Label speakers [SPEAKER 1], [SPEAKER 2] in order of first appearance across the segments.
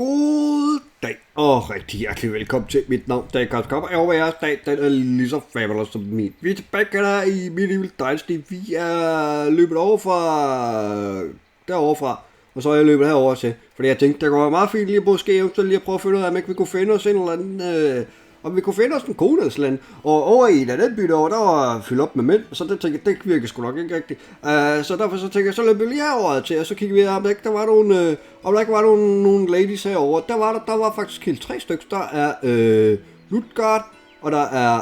[SPEAKER 1] God dag og rigtig hjertelig velkommen til mit navn, der er Kcaam Karma. Jeg håber, jeres dag den er lige så fabulous som min. Vi er tilbage her i m.fl Dynasty. Vi er løbet over fra deroverfra, og så er jeg løbet herover til, fordi jeg tænkte, det kunne være meget fint lige at prøve at finde ud af, om ikke vi kunne finde os en eller anden, om vi kunne finde os en kone eller sådan. Og over i den by derovre, der var fyldt op med mænd, så det tænkte jeg, det virker sgu nok ikke rigtigt. Så derfor så tænkte jeg, så løb vi lige herover til, og så kiggede vi, om der ikke var nogle ladies herovre. Der var faktisk helt 3 stykker. Der er Lutgard, og der er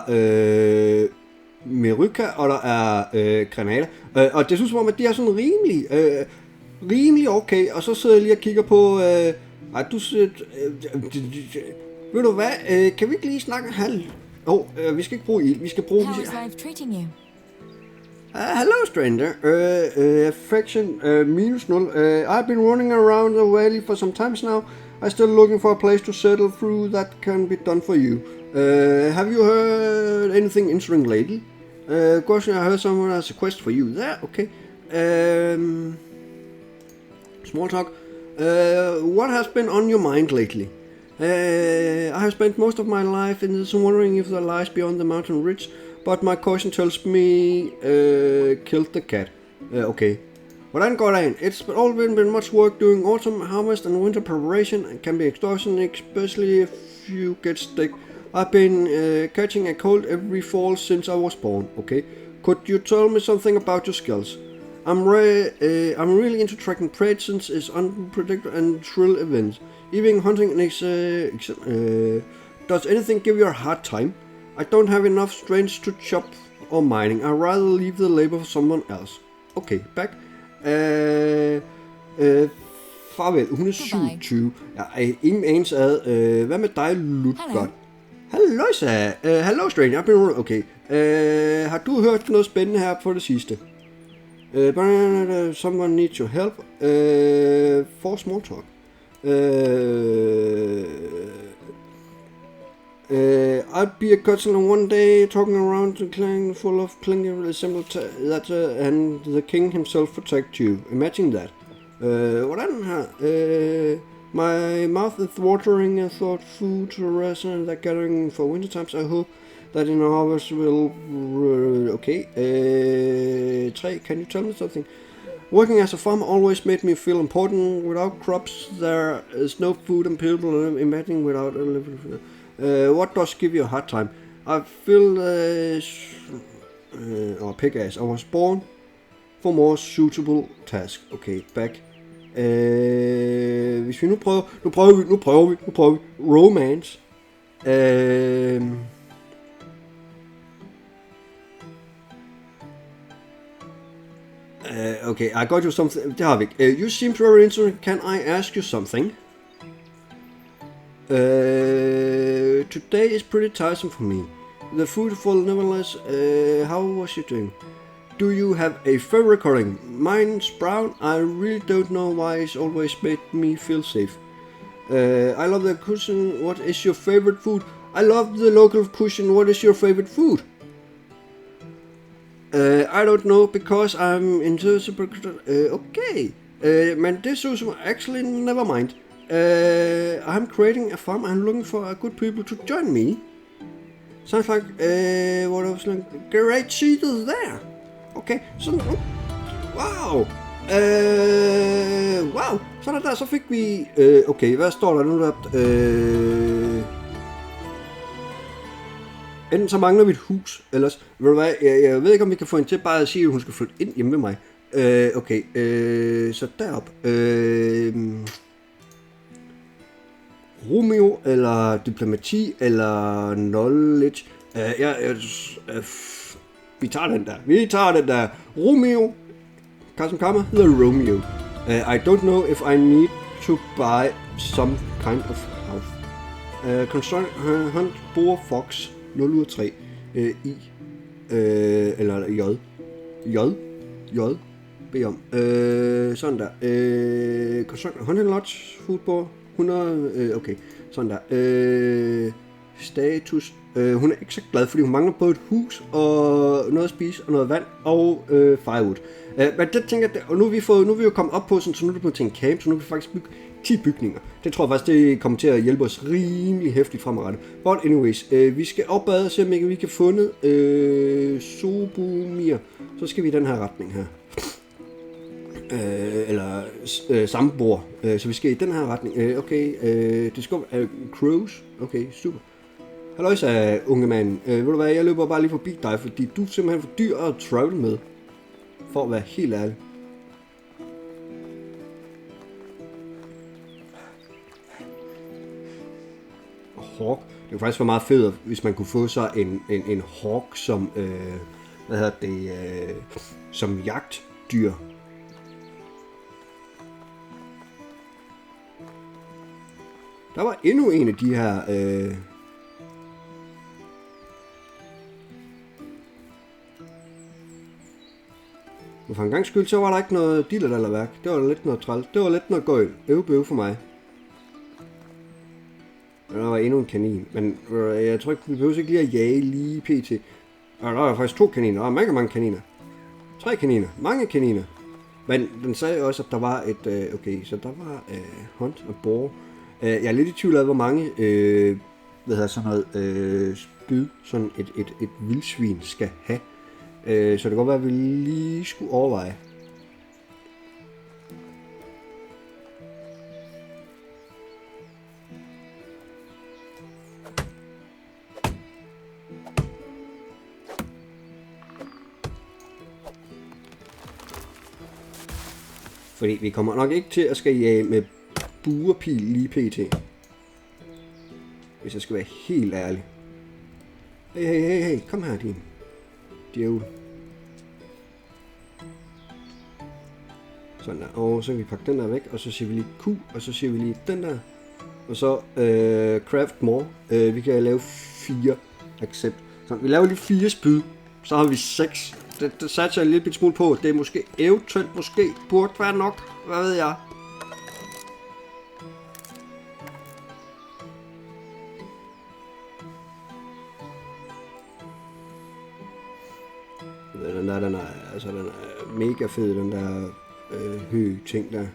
[SPEAKER 1] Meryka, og der er Granada. Og det synes som om, at de er sådan rimelig okay. Og så sidder jeg lige og kigger på, ved du hvad, kan vi ikke lige snakke vi skal ikke bruge ild, vi skal bruge...
[SPEAKER 2] How is life treating you?
[SPEAKER 1] Hello stranger, affection, -0. I've been running around the valley for some times now. I'm still looking for a place to settle through that can be done for you. Have you heard anything interesting lately? Of course, I heard someone has a quest for you there, okay. Small talk. What has been on your mind lately? I have spent most of my life in this wondering if there lies beyond the mountain ridge, but my caution tells me killed the cat. Okay. Hvordan går det ind? It's all been much work doing autumn harvest and winter preparation and can be exhausting, especially if you get sick. I've been catching a cold every fall since I was born. Okay. Could you tell me something about your skills? I'm really into tracking prey since it's unpredictable and thrill events. Even hunting does anything give you a hard time? I don't have enough strength to chop or mining. I'd rather leave the labor for someone else. Okay, back. Farvel, hun er 27. Jeg er ingen anelse ad. Hvad med dig, Lutgard? Hello stranger. Okay. Har du hørt noget spændende her på det sidste? Someone needs your help. For small talk. I'd be a cousin one day talking around the clan full of clingy symbol that and the king himself protect you. Imagine that. Hvordan her? My mouth is watering. I thought food to rest and that gathering for winter times. I hope that in our harvest will... Okay. 3. Can you tell me something? Working as a farmer always made me feel important. Without crops, there is no food and people imagining without a living. What does give you a hard time? I feel pick ass. I was born for more suitable task. Okay, back. Hvis vi nu prøver vi romance. Okay, I got you something. Det har vi ikke. You seem very interesting. Can I ask you something? Today is pretty tiresome for me. The food full nevertheless. How was you doing? Do you have a favorite recording? Mine's brown. I really don't know why it's always made me feel safe. I love the cushion. What is your favorite food? I love the local cushion. What is your favorite food? I don't know because I'm into okay. Men det så som actually never mind. I'm creating a farm. I'm looking for a good people to join me. Sounds like what I was like. Great cheaters there. Okay, så wow. Wow. Sådan der, så fik vi okay, hvad står der nu der? Enten så mangler vi et hus, ellers ved du hvad, jeg ved ikke om vi kan få hende til bare at sige, at hun skal flytte ind hjemme ved mig. Okay, så derop. Romeo, eller diplomati, eller knowledge. Vi tager den der. Romeo. Kcaam Karma hedder Romeo. I don't know if I need to buy some kind of house. Construct hunt boer fox 0 ud af 3. I. Eller J. Bed om. Sådan der. Construct hunting lodge food boer 100. Okay. Sådan der. status. Hun er ikke så glad, fordi hun mangler både et hus og noget at spise og noget vand og firewood. Men det tænker jeg, og nu er vi jo kommet op på, sådan, så nu er det blevet til en camp, så nu vil vi faktisk bygge 10 bygninger. Det tror jeg faktisk, det kommer til at hjælpe os rimelig hæftigt fremadrettet. But anyways, vi skal opad og se, om vi kan fundet Sobumir. Så skal vi i den her retning her. Eller samme bord. Så vi skal i den her retning. Okay, det skal Crows. Okay, super. Halløjsa, unge mand. Ved du hvad, jeg løber bare lige forbi dig, fordi du er simpelthen for dyr at travel med. For at være helt ærlig. Hawk. Det kunne faktisk være meget fedt, hvis man kunne få sig en hawk som, som jagtdyr. Der var endnu en af de her... Men for en gang skyld, så var der ikke noget diller eller værk. Det var lidt noget træls. Det var lidt noget gøjl. Øvebøv for mig. Der var endnu en kanin. Men jeg tror ikke, vi behøver ikke lige at jage lige pt. Og der var faktisk 2 kaniner. Der var mange kaniner. 3 kaniner. Mange kaniner. Men den sagde også, at der var et... okay, så der var hunt og boar. Jeg er lidt i tvivl af, hvor mange spyd sådan et vildsvin skal have. Så det kan godt være, at vi lige skulle overveje. Fordi vi kommer nok ikke til at skal jage med buerpil lige pt. Hvis jeg skal være helt ærlig. Hey, kom her, din djævel. Sådan der. Og så kan vi pakke den der væk, og så siger vi lige Q, og så siger vi lige den der. Og så craft more. Vi kan lave 4 accept. Så vi laver lige 4 spyd, så har vi 6. Det satser jeg lidt smule på. Det er måske eventuelt, burde være nok. Hvad ved jeg? Den er mega fed, den der ting der. Det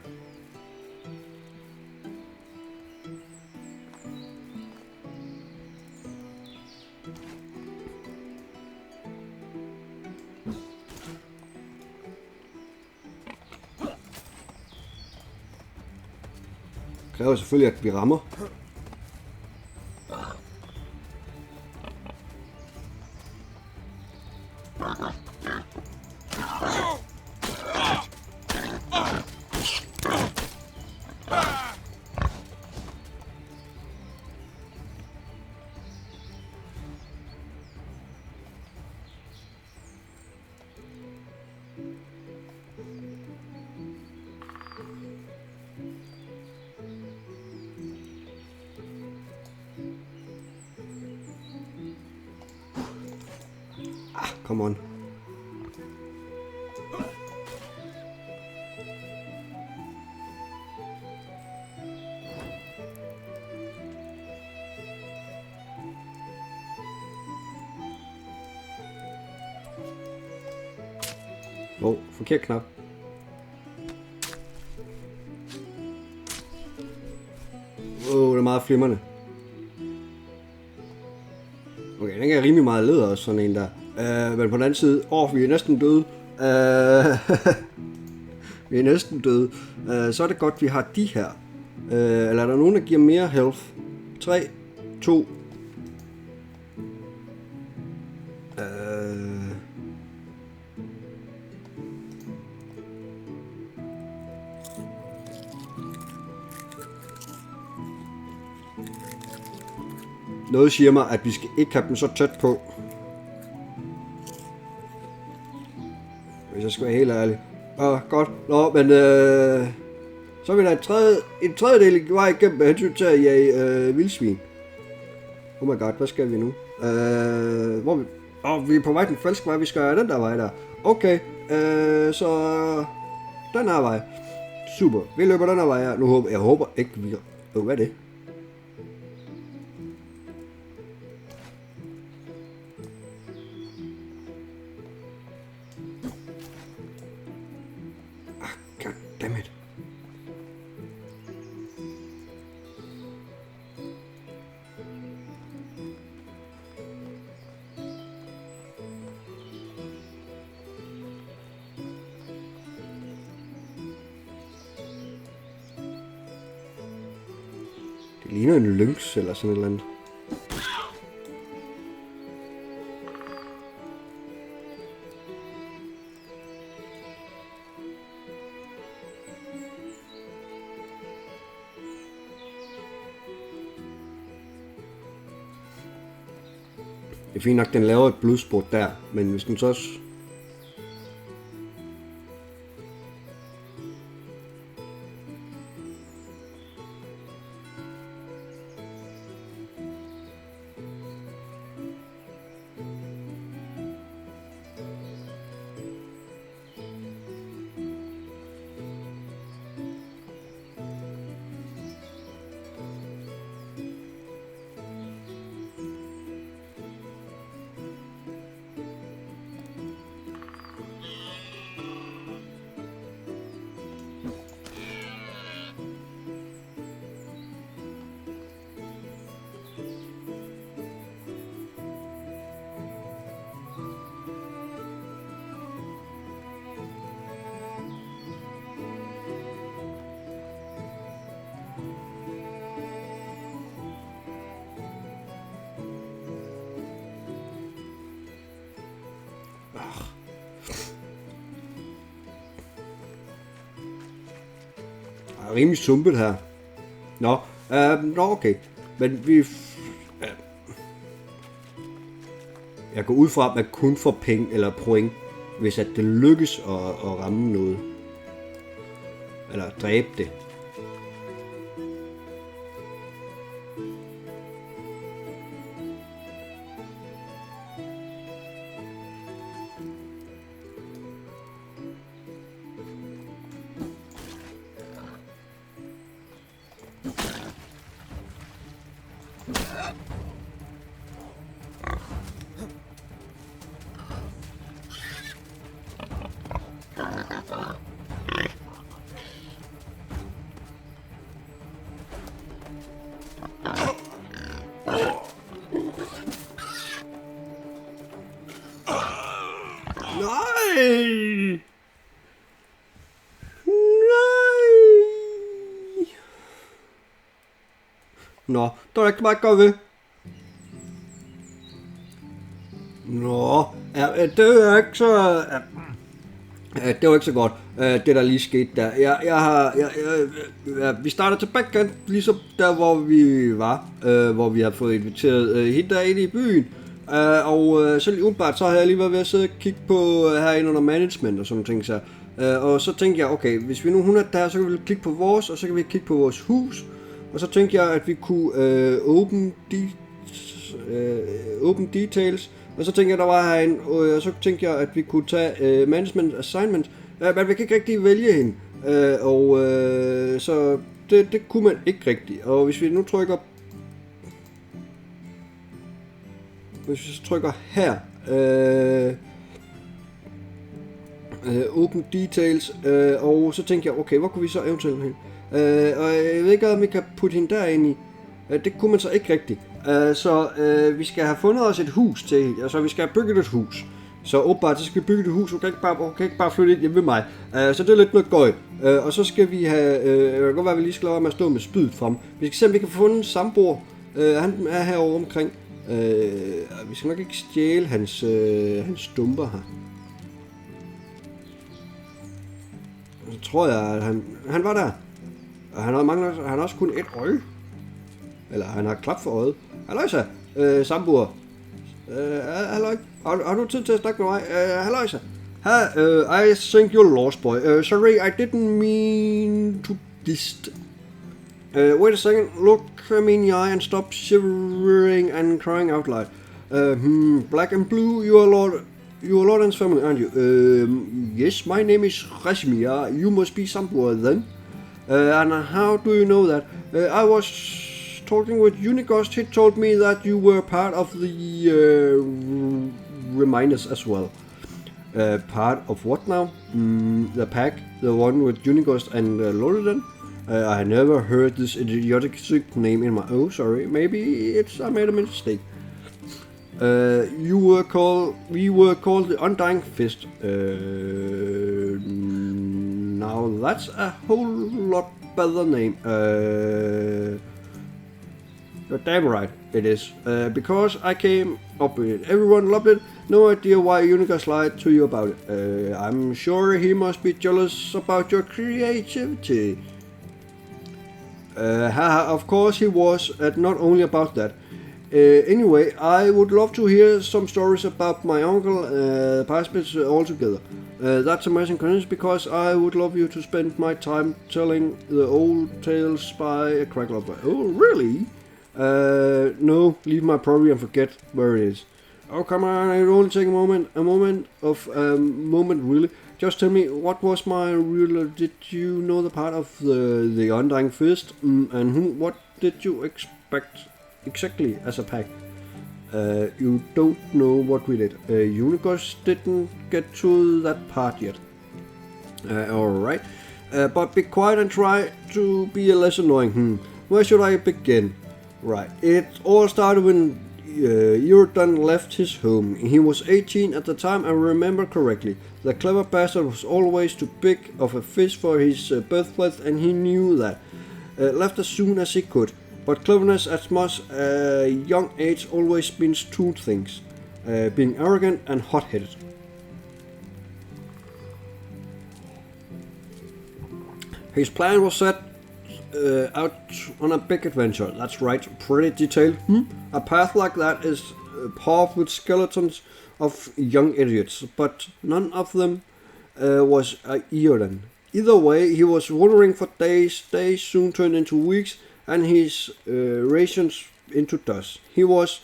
[SPEAKER 1] kræver selvfølgelig, at vi rammer. Come on. Forkert knap. Det er meget flimrende. Okay, den kan rimelig meget leder også, sådan en der. Men på den anden side, vi er næsten døde. Vi er næsten døde. Så er det godt, vi har de her. Eller er der nogen, der giver mere health? 3, 2. Noget siger mig, at vi skal ikke have dem så tæt på. Hvis jeg skal være helt ærlig. Godt. Nå, men så er vi da en tredjedel vej igennem med hensyn til at jage vildsvin. Oh my god, hvad skal vi nu? Hvor vi... vi er på vej den falske vej, vi skal den der vej der. Okay, så den her vej. Super, vi løber den her vej her. Jeg håber ikke, vi... hvad er det? Dammit. Det ligner en lynx eller sådan et eller andet. Det er fint nok, den laver et blodspurt der, men hvis den så også... Rimelig sumpet her. Nå, okay. Men vi... Jeg går ud fra, at man kun får penge eller point, hvis at det lykkes at ramme noget. Eller dræbe det. Nej! Nå, der er ikke meget at gøre ved. Nå, det er ikke så... Det var ikke så godt, det der lige skete der. Vi starter tilbage igen, ligesom der hvor vi var, hvor vi har fået inviteret hende der ind i byen. Og så lige umiddelbart, så har jeg lige været ved at sidde og kigge på herinde under management og sådan ting. Og så tænkte jeg, okay, hvis vi nu 100 der, så kan vi klikke på vores, og så kan vi kigge på vores hus. Og så tænkte jeg, at vi kunne open details. Og så tænkte jeg, der var herinde, og så tænkte jeg, at vi kunne tage management assignment. Men vi kan ikke rigtig vælge hende. Så det kunne man ikke rigtigt. Og hvis vi nu trykker... Hvis vi så trykker her... open details. Og så tænkte jeg, okay, hvor kunne vi så eventuelt hen? Og jeg ved ikke, om vi kan putte hende derinde i. Det kunne man så ikke rigtigt. Så vi skal have fundet os et hus til hende. Altså vi skal have bygget et hus. Så åbenbart, så skal vi bygge et hus. Hun kan ikke bare flytte ind hjemme ved mig. Så det er lidt noget gøj. Og så skal vi have... det kan godt være, at vi lige skal lade med at stå med spydet frem. Vi skal se, om vi kan få fundet en samboer. Han er herovre omkring. Vi skal nok ikke stjæle hans stumper her. Så tror jeg, at han var der. Og han har også kun et øje. Eller han har klap for øjet. Halløjsa, samboer. Halløj. Har du tid til at snakke med mig? Halløjsa. I think you're lost, boy. Sorry, I didn't mean to dist. Wait a second. Look me in the eye and stop shivering and crying out loud. Black and blue, you are Lord and family, aren't you? Yes, my name is Rigtige. You must be samboer then. And how do you know that? I was talking with Unighost. He told me that you were part of the reminders as well. Part of what now? The pack, the one with Unighost and Loridan? I never heard this idiotic name in my... Oh, sorry, maybe I made a mistake. We were called the Undying Fist. Now that's a whole lot better name. You're damn right, it is. Because I came up with it. Everyone loved it. No idea why Unighost lied to you about it. I'm sure he must be jealous about your creativity. Of course he was, not only about that. Anyway, I would love to hear some stories about my uncle, past bits altogether. That's amazing coincidence because I would love you to spend my time telling the old tales by a crack lover. Oh, really? No, leave my property and forget where it is. Oh, come on, it only take a moment really. Just tell me, what was my real, did you know the part of the Undying Fist, and what did you expect exactly as a pack? You don't know what we did. Unighost didn't get to that part yet. Alright, but be quiet and try to be less annoying. Where should I begin? Right, it all started when Uridan left his home. He was 18 at the time, I remember correctly. The clever bastard was always too big of a fish for his birthplace, and he knew that. Left as soon as he could. But cleverness at much young age always means two things. Being arrogant and hot-headed. His plan was set out on a big adventure. That's right, pretty detailed. A path like that is paved with skeletons of young idiots, but none of them was Uridan. Either way, he was wandering for days. Days soon turned into weeks, and his rations into dust. He was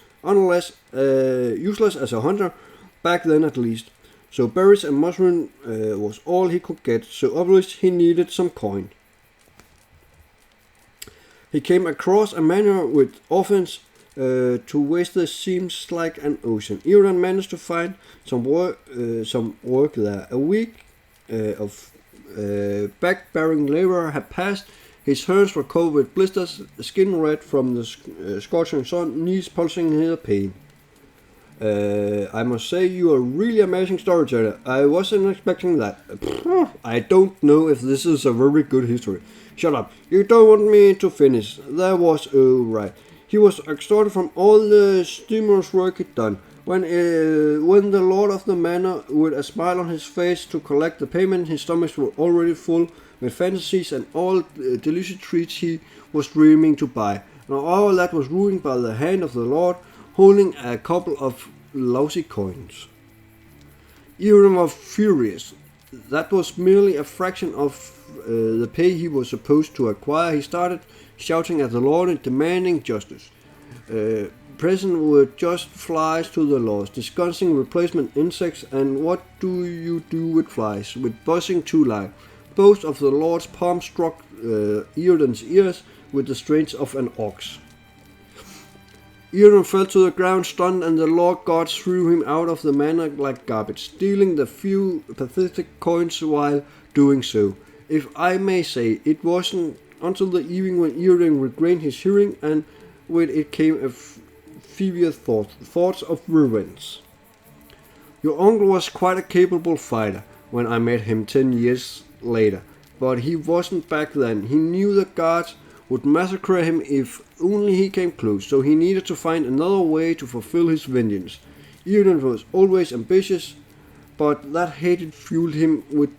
[SPEAKER 1] useless as a hunter, back then at least. So berries and mushroom was all he could get, so obviously he needed some coin. He came across a manor with orphans to waste there seems like an ocean. Uridan managed to find some work there. A week of back-bearing labor had passed. His hands were covered with blisters, skin red from the scorching sun, knees pulsing in pain. I must say you are a really amazing storyteller. I wasn't expecting that. I don't know if this is a very good history. Shut up. You don't want me to finish. That was right. He was extorted from all the strenuous work he'd done. When the lord of the manor, with a smile on his face to collect the payment, his stomach was already full with fantasies and all delicious treats he was dreaming to buy. Now all that was ruined by the hand of the lord, holding a couple of lousy coins. Uridan was furious. That was merely a fraction of the pay he was supposed to acquire. He started shouting at the lord and demanding justice. Present were just flies to the laws, discussing replacement insects, and what do you do with flies? With buzzing too loud. Both of the lord's palms struck Uridan's ears with the strength of an ox. Uridan fell to the ground stunned, and the lord gods threw him out of the manor like garbage, stealing the few pathetic coins while doing so. If I may say, it wasn't until the evening when Uridan regained his hearing, and with it came a feverish thoughts of revenge. Your uncle was quite a capable fighter when I met him 10 years later, but he wasn't back then. He knew the guards would massacre him if only he came close, so he needed to find another way to fulfill his vengeance. Uridan was always ambitious, but that hatred fueled him with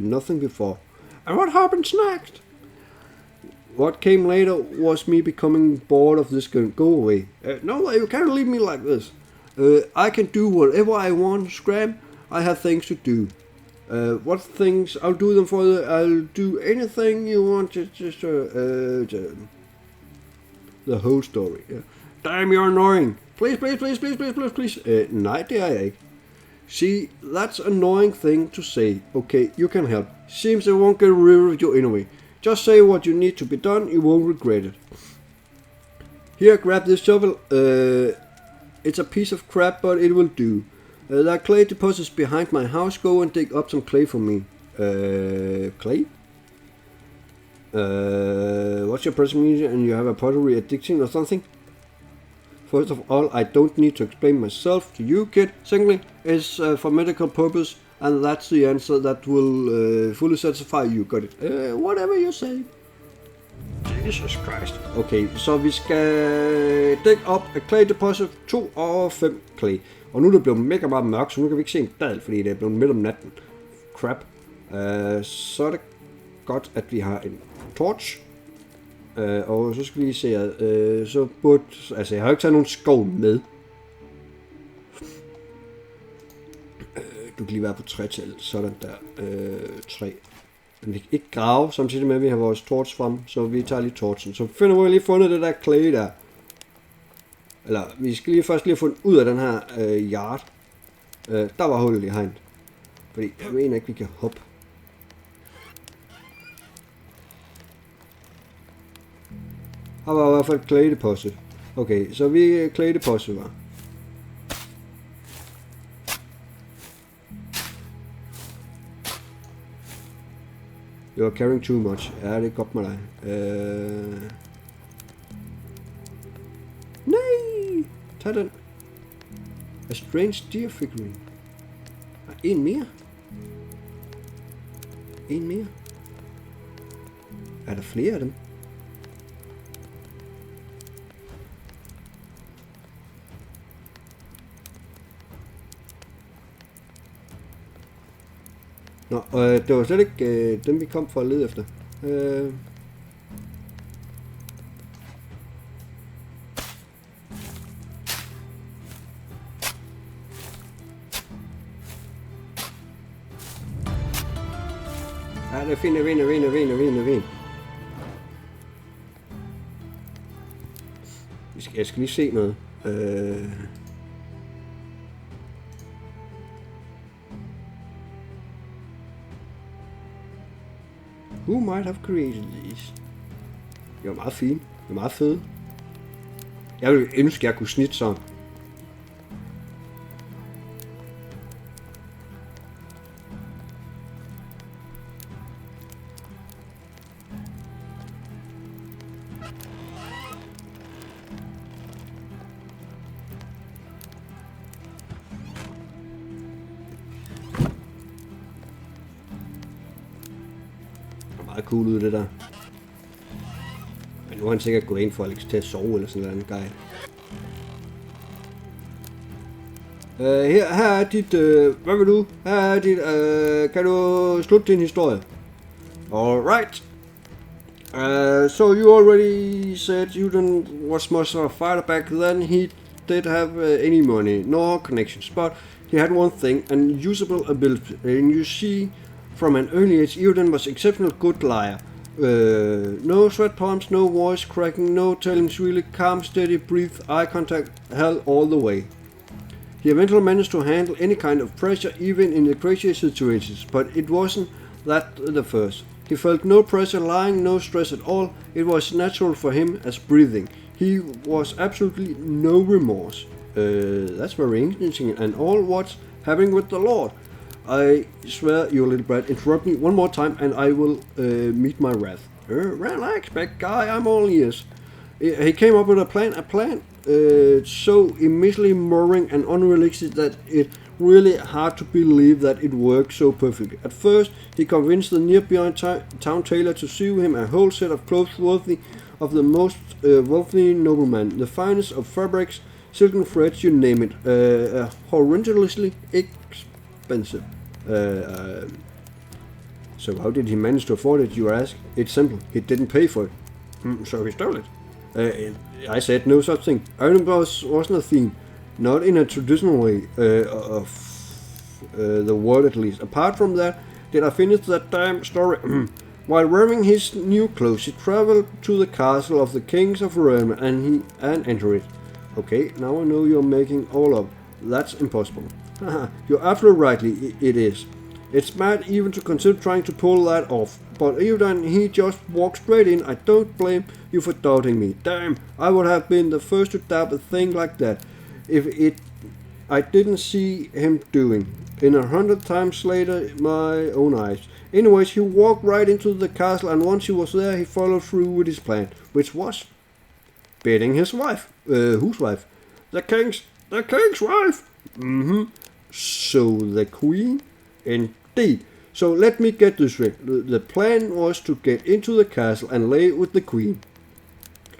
[SPEAKER 1] nothing before. And what happens next? What came later was me becoming bored of this game. Go away. No, you can't leave me like this. I can do whatever I want, Scram. I have things to do. What things? I'll do them for you. I'll do anything you want. Just the whole story. Yeah. Damn, you're annoying. Please. Nej, det er jeg ikke. See, that's an annoying thing to say. Okay, you can help. Seems I won't get rid of you anyway. Just say what you need to be done, you won't regret it. Here, grab this shovel. It's a piece of crap, but it will do. There are clay deposits behind my house. Go and dig up some clay for me. Clay? What's your present meaning? And you have a pottery addiction or something? First of all, I don't need to explain myself to you, kid. Secondly, it's for medical purpose, and that's the answer that will fully satisfy you. Got it? Whatever you say. Jesus Christ. Okay, så vi skal dække op af clay deposit 2 og 5 clay. Og nu er det blevet mega meget mørkt, så nu kan vi ikke se en dal, fordi det er blevet midt om natten. Crap. Så er det godt, at vi har en torch. Og så skal vi lige se, at så burde... Altså, jeg har jo ikke taget nogen skov med. Du kan lige være på trætal. Sådan der. 3. Men vi kan ikke grave, samtidig med, at vi har vores torch frem. Så vi tager lige torchen. Så finder vi lige fundet det der clay der. Eller, vi skal lige først lige fundet ud af den her yard. Der var hullet i hegnet. Fordi jeg mener ikke, vi kan hoppe. Her var i hvert fald clay deposit. Okay, så vi clay deposit var. You are carrying too much. Ja, det er godt med dig. Nej! Tag den. A strange deer figurine. En mere. En mere. Er der flere af dem? Nå, det var slet ikke dem, vi kom for at lede efter. Ja, det er fint, det er fint. Jeg skal lige se noget. Who might have created these? Det var meget fint. Det var meget fedt. Jeg ville ønske, at jeg kunne snitte sådan. Meget cool ud det der. Men nu har han sikkert gået ind for Alex til at sove eller sådan noget andet guy. Her er dit, hvad vil du? Her er dit, kan du slutte din historie? Alright. So you already said you was much of a fighter back then. He didn't have any money, nor connections, but he had one thing, an usable ability. And you see, from an early age, Euden was exceptional good liar. No sweat palms, no voice cracking, no telling, really calm, steady, breathe, eye contact, hell all the way. He eventually managed to handle any kind of pressure, even in the craziest situations, but it wasn't that the first. He felt no pressure lying, no stress at all. It was natural for him as breathing. He was absolutely no remorse. That's very interesting, and all what's happening with the Lord. I swear, you little brat, interrupt me one more time and I will meet my wrath. Relax, big guy, I'm all ears. He came up with a plan so immensely boring and unrealistic that it really hard to believe that it worked so perfectly. At first, he convinced the nearby town tailor to sew him a whole set of clothes worthy of the most wealthy nobleman, the finest of fabrics, silken threads, you name it, horrendously expensive. So how did he manage to afford it, you ask? It's simple, he didn't pay for it. So he stole it. I said no such thing. Iron wasn't a theme, not in a traditional way of the word at least. Apart from that, did I finish that damn story? While wearing his new clothes, he traveled to the castle of the kings of Rome and entered it. Okay, now I know you're making all up. That's impossible. You're absolutely right, it is. It's mad even to consider trying to pull that off. But even he just walked straight in. I don't blame you for doubting me. Damn, I would have been the first to doubt a thing like that. If I didn't see him doing. In 100 times later, my own eyes. Anyways, he walked right into the castle, and once he was there, he followed through with his plan, which was beating his wife. Whose wife? The king's wife. So the queen? Indeed. So let me get this straight. The plan was to get into the castle and lay with the queen.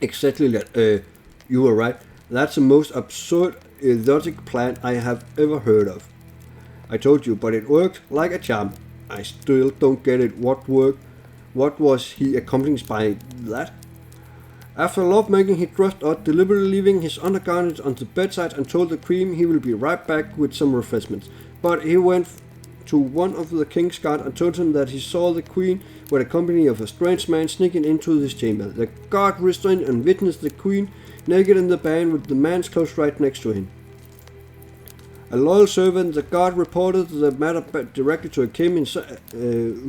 [SPEAKER 1] Exactly that. You were right. That's the most absurd, idiotic plan I have ever heard of. I told you, but it worked like a charm. I still don't get it. What worked? What was he accomplished by that? After lovemaking, he dressed up, deliberately leaving his undergarments on the bedside, and told the queen he will be right back with some refreshments. But he went to one of the king's guard and told him that he saw the queen with a company of a strange man sneaking into his chamber. The guard restrained and witnessed the queen naked in the bed with the man's clothes right next to him. A loyal servant, the guard reported the matter directly to Kcaam,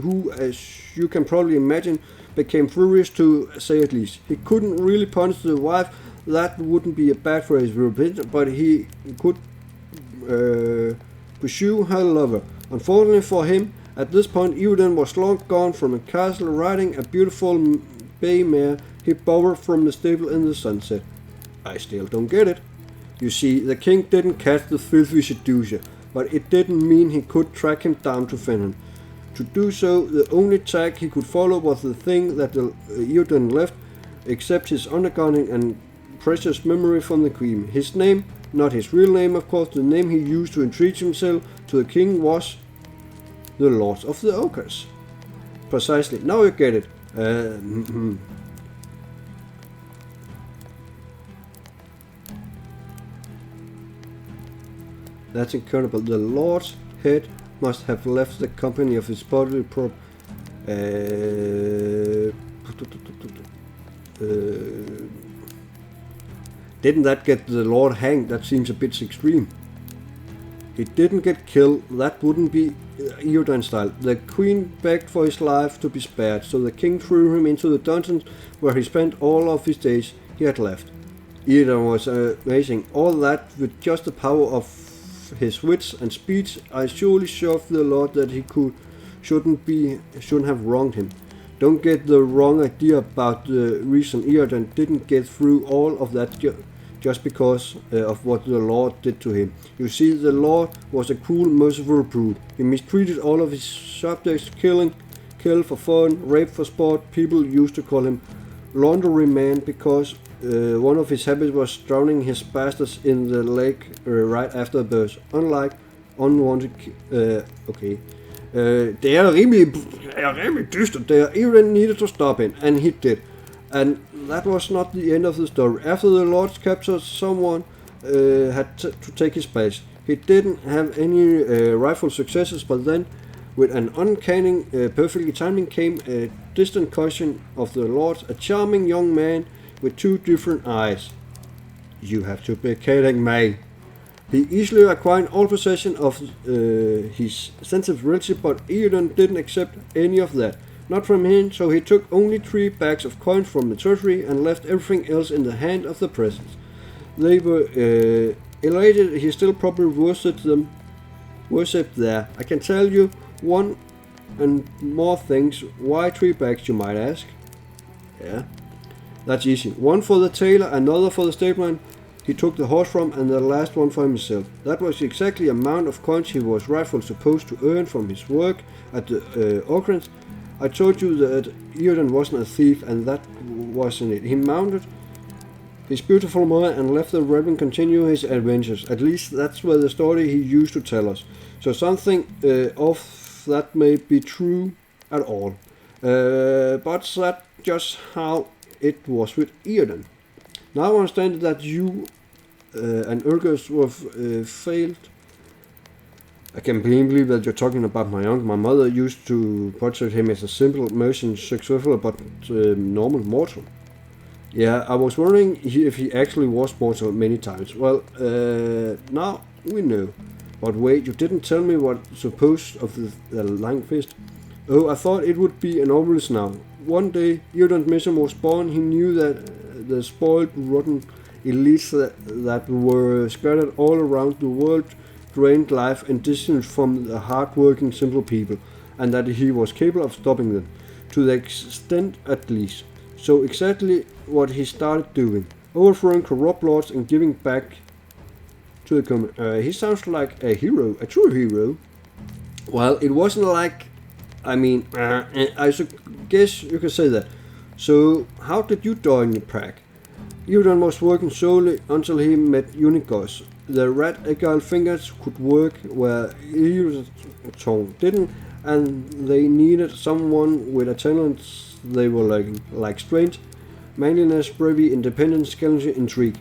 [SPEAKER 1] who, as you can probably imagine, became furious to say at least. He couldn't really punish the wife, that wouldn't be bad for his reputation, but he could pursue her lover. Unfortunately for him, at this point Eoden was long gone from the castle, riding a beautiful bay mare he borrowed from the stable in the sunset. I still don't get it. You see, the king didn't catch the filthy seducer, but it didn't mean he could track him down to Finland. To do so, the only tag he could follow was the thing that Eoden left, except his undergarment and precious memory from the queen. His name, not his real name of course, the name he used to entreat himself to the king was the Lord of the Acces. Precisely, now you get it. That's incredible. The Lord's head must have left the company of his bodily prop. Didn't that get the Lord hanged? That seems a bit extreme. He didn't get killed. That wouldn't be Eoden style. The queen begged for his life to be spared, so the king threw him into the dungeons where he spent all of his days he had left. Eoden was amazing. All that with just the power of his wits and speech. I surely shoved the Lord that he shouldn't have wronged him. Don't get the wrong idea about the reason Eoden didn't get through all of that just because of what the Lord did to him. You see, the Lord was a cruel, merciful brute. He mistreated all of his subjects, kill for fun, rape for sport. People used to call him laundry man because one of his habits was drowning his bastards in the lake right after birth. Unlike unwanted... Okay. Det er rimelig dystert der. Eoden needed to stop him, and he did. And that was not the end of the story. After the Lord's capture, someone had to take his place. He didn't have any rightful successes, but then, with an uncanny, perfectly timing, came a distant cousin of the Lord, a charming young man with two different eyes. You have to be kidding me. He easily acquired all possession of his sense of reality, but Eoden didn't accept any of that. Not from him, so he took only 3 bags of coins from the treasury and left everything else in the hand of the presents. They were elated. He still probably worshipped there. I can tell you one and more things. Why 3 bags, you might ask? Yeah, that's easy. One for the tailor, another for the stableman he took the horse from, and the last one for himself. That was exactly the amount of coins he was rightfully supposed to earn from his work at the Acces. I told you that Eoden wasn't a thief, and that wasn't it. He mounted his beautiful mother and left the rebel continue his adventures. At least that's where the story he used to tell us. So something of that may be true at all. But that's just how it was with Eoden. Now I understand that you and Urgus were failed. I can't believe that you're talking about my uncle. My mother used to portray him as a simple, merchant, successful, but normal mortal. Yeah, I was wondering if he actually was mortal many times. Well, now we know. But wait, you didn't tell me what supposed of the lying fist. Oh, I thought it would be an obvious now. One day, Eoden's mission was born. He knew that the spoiled, rotten elites that were scattered all around the world, drained life and distance from the hard-working simple people, and that he was capable of stopping them, to the extent at least. So exactly what he started doing, overthrowing corrupt lords and giving back to the common. He sounds like a hero, a true hero. Well, it wasn't like, I guess you could say that. So, how did you join the pack? Euron was working solely until he met Unigos. The red agile fingers could work where Euron didn't, and they needed someone with a talent they were lacking, like strength, manliness, bravery, independence, challenge, intrigue.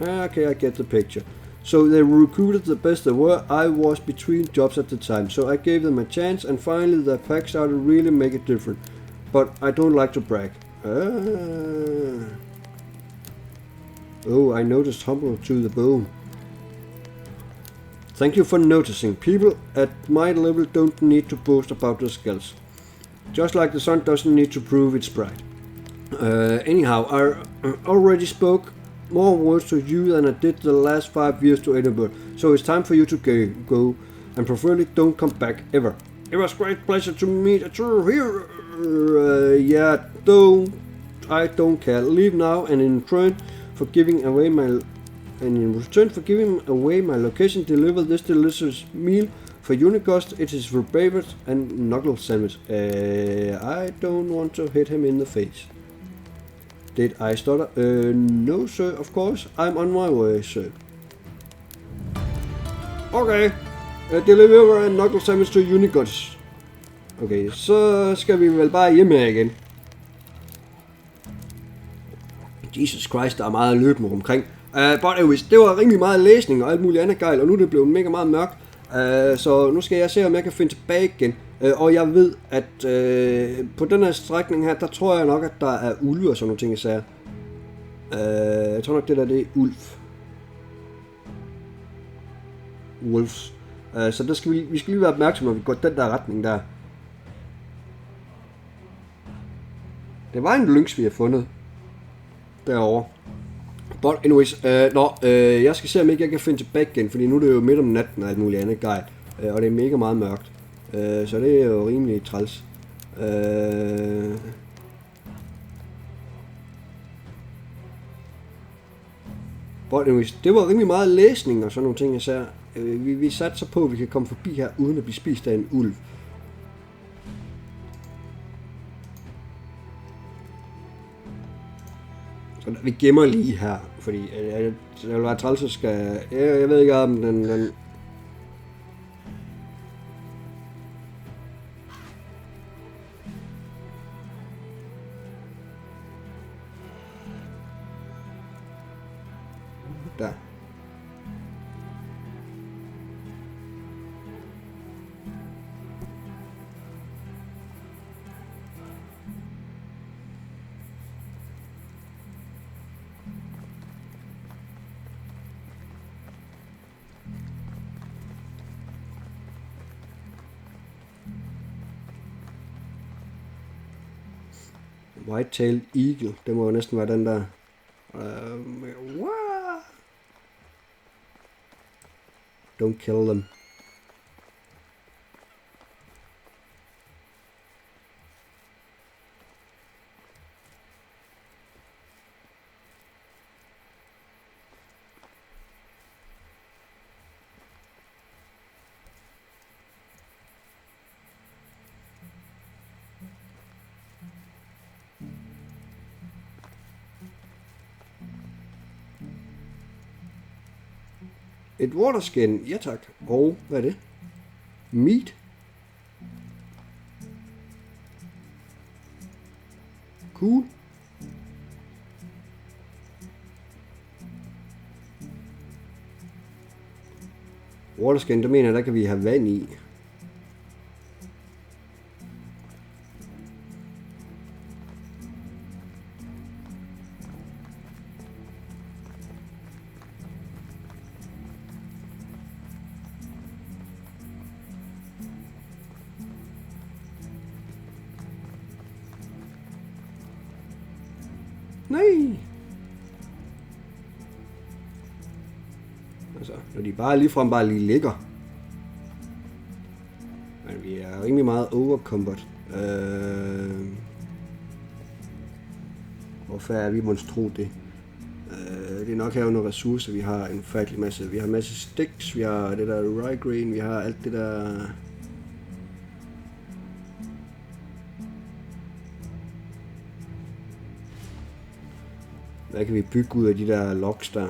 [SPEAKER 1] Okay, I get the picture. So they recruited the best there were. I was between jobs at the time, so I gave them a chance, and finally the pack started to really make it different. But I don't like to brag. Oh, I noticed humble to the bone. Thank you for noticing. People at my level don't need to boast about their skills. Just like the sun doesn't need to prove its bright. Anyhow, I already spoke more words to you than I did the last 5 years to Edinburgh, so it's time for you to go, and preferably don't come back ever. It was a great pleasure to meet a true hero. I don't care. Leave now, and in return for giving away my location, deliver this delicious meal for Unigos. It is for favorite and knuckle sandwich. I don't want to hit him in the face. Did I stutter? No, sir, of course. I'm on my way, sir. Okay. Deliver a knuckle sandwich to Unigos. Okay, så skal vi vel bare hjem her igen. Jesus Christ, der er meget løbende omkring. But anyways, det var rimelig meget læsning og alt muligt andet gejl, og nu er det blevet mega meget mørkt. Så nu skal jeg se, om jeg kan finde tilbage igen. Og jeg ved, at på den her strækning her, der tror jeg nok, at der er ulve og sådan nogle ting, jeg sagde. Jeg tror nok, det er ulv. Wolves. Så der skal vi skal lige være opmærksomme, når vi går den der retning der. Det var en lynx, vi har fundet derovre. But anyways, jeg skal se, om ikke jeg kan finde tilbage igen, fordi nu er det jo midt om natten og alt muligt andet gejl. Og det er mega meget mørkt. Så det er jo rimelig træls. But anyways, det var rimelig meget læsning og sådan nogle ting, jeg sagde. Vi satte så på, at vi kan komme forbi her, uden at blive spist af en ulv. Så vi gemmer lige her, fordi det vil være træls, så skal... Jeg ved ikke om den... Der. White-tailed eagle, det må jo næsten være den der. Don't kill them. Et waterskin, ja tak. Og hvad er det? Meat? Cool. Waterskin, der mener jeg, der kan vi have vand i. Nej. Når de bare ligefrem bare lige ligger. Men vi er rimelig meget overcombat. Hvorfor er vi monstro det? Det er nok her nogle ressourcer. Vi har en ufattelig masse. Vi har en masse sticks. Vi har det der rye grain. Vi har alt det der. Hvad kan vi bygge ud af de der logs der?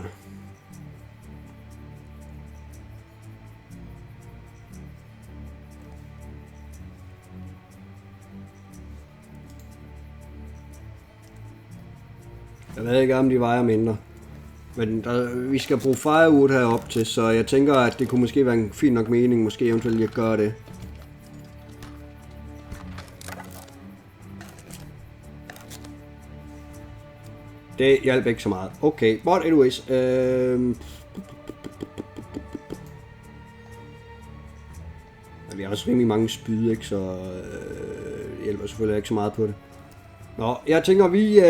[SPEAKER 1] Jeg ved ikke om de vejer mindre. Men vi skal bruge firewood herop til, så jeg tænker at det kunne måske være en fin nok mening, måske eventuelt lige at gøre det. Det hjalp ikke så meget. Okay, but anyways. Vi har også rimelig mange spyd, ikke? Så det hjælper selvfølgelig ikke så meget på det. Nå, jeg tænker vi...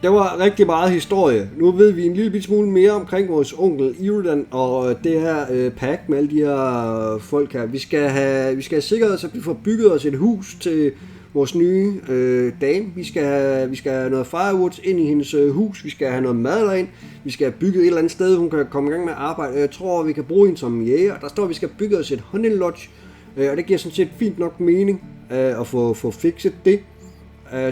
[SPEAKER 1] Der var rigtig meget historie. Nu ved vi en lille smule mere omkring vores onkel Iridan og det her pack med alle de her folk her. Vi skal have sikret os, at vi får bygget os et hus til vores nye dame. Vi skal have noget firewood ind i hendes hus. Vi skal have noget mad derind. Vi skal have bygget et eller andet sted, hun kan komme i gang med at arbejde. Jeg tror, vi kan bruge hende som jæger. Der står, at vi skal bygge os et honey lodge. Og det giver sådan set fint nok mening at få fikset det.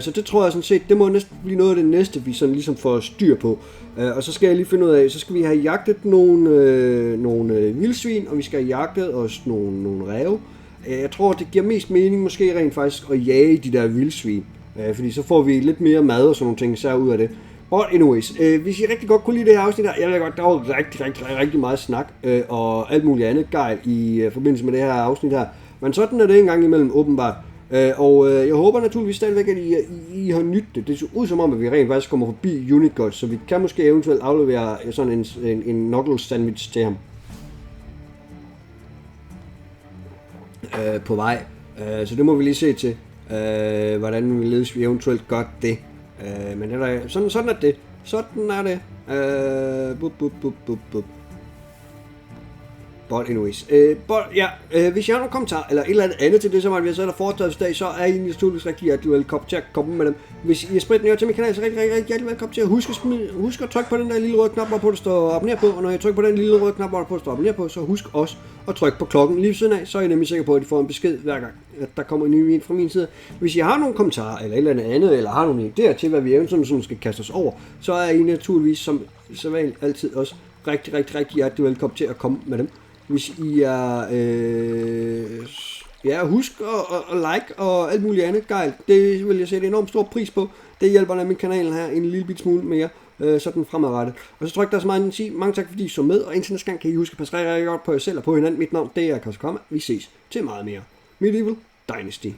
[SPEAKER 1] Så det tror jeg sådan set, det må næsten blive noget af det næste, vi sådan ligesom får styr på. Og så skal jeg lige finde ud af, så skal vi have jagtet nogle vildsvin, og vi skal have jagtet os nogle ræve. Jeg tror, det giver mest mening måske rent faktisk at jage de der vildsvin. Fordi så får vi lidt mere mad og sådan nogle ting, så ud af det. But anyways, hvis I rigtig godt kunne lide det her afsnit her, jeg ved godt, der var rigtig meget snak og alt muligt andet gejl i forbindelse med det her afsnit her. Men sådan er det en gang imellem åbenbart. Og jeg håber naturligvis stadigvæk, at I har nydt det. Det ser ud som om, at vi rent faktisk kommer forbi Unicode, så vi kan måske eventuelt aflevere sådan en knuckle sandwich til ham på vej. Så det må vi lige se til, hvordan vi eventuelt gør det. Men det er, sådan er det. Sådan er det. But anyways, hvis jeg har nogle kommentarer eller et eller andet til det, som vi har sat og foretaget i dag, så er I naturligvis rigtig hjertelig velkommen til at komme med dem. Hvis I er spredt ned til min kanal, så rigtig hjertelig velkommen til at huske at trykke på den der lille røde knap, hvor der står abonner på, og når jeg trykker på den lille røde knap, hvor der står abonner på, så husk også at trykke på klokken lige ved siden af, så er I nemlig sikker på, at I får en besked hver gang, at der kommer en ny video fra min side. Hvis I har nogle kommentarer eller et eller andet, eller har nogle idéer til, hvad vi eventuelt skal kaste os over, så er I naturligvis som sædvanligt altid også rigtig hjertelig velkommen til at komme med dem. Hvis I er... husk at like og alt muligt andet gejl. Det vil jeg sætte enormt stor pris på. Det hjælper nemlig kanalen her en lille bit smule mere, sådan fremadrettet. Og så tryk der så meget at sige mange tak, fordi I så med. Og indtil næste gang kan I huske at passe rigtig godt på jer selv og på hinanden. Mit navn det er Kcaam Karma. Vi ses til meget mere. m.fl Dynasty.